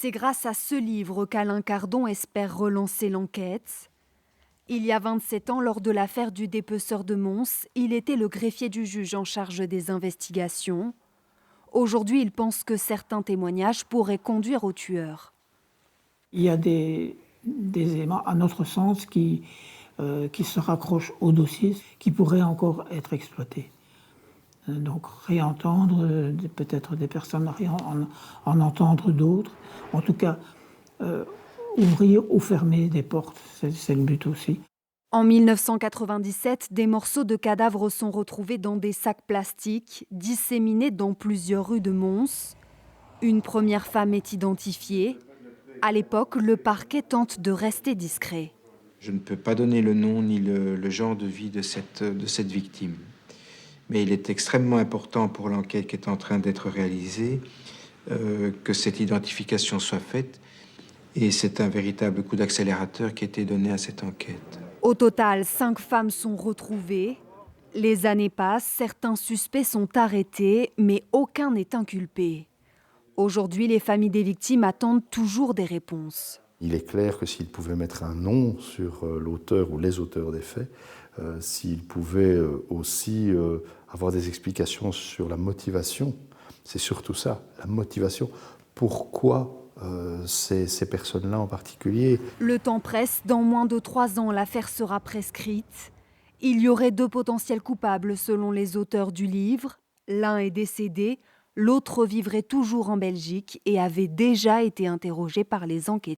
C'est grâce à ce livre qu'Alain Cardon espère relancer l'enquête. Il y a 27 ans, lors de l'affaire du dépeceur de Mons, il était le greffier du juge en charge des investigations. Aujourd'hui, il pense que certains témoignages pourraient conduire au tueur. Il y a des éléments, à notre sens, qui se raccrochent au dossier, qui pourraient encore être exploités. Donc réentendre peut-être des personnes, en entendre d'autres. En tout cas, ouvrir ou fermer des portes, c'est le but aussi. En 1997, des morceaux de cadavres sont retrouvés dans des sacs plastiques, disséminés dans plusieurs rues de Mons. Une première femme est identifiée. À l'époque, le parquet tente de rester discret. Je ne peux pas donner le nom ni le genre de vie de cette victime. Mais il est extrêmement important pour l'enquête qui est en train d'être réalisée que cette identification soit faite. Et c'est un véritable coup d'accélérateur qui a été donné à cette enquête. Au total, 5 femmes sont retrouvées. Les années passent, certains suspects sont arrêtés, mais aucun n'est inculpé. Aujourd'hui, les familles des victimes attendent toujours des réponses. Il est clair que s'il pouvait mettre un nom sur l'auteur ou les auteurs des faits, s'il pouvait aussi avoir des explications sur la motivation, c'est surtout ça, la motivation. Pourquoi ces personnes-là en particulier? Le temps presse, dans moins de 3 ans, l'affaire sera prescrite. Il y aurait 2 potentiels coupables selon les auteurs du livre. L'un est décédé, l'autre vivrait toujours en Belgique et avait déjà été interrogé par les enquêteurs.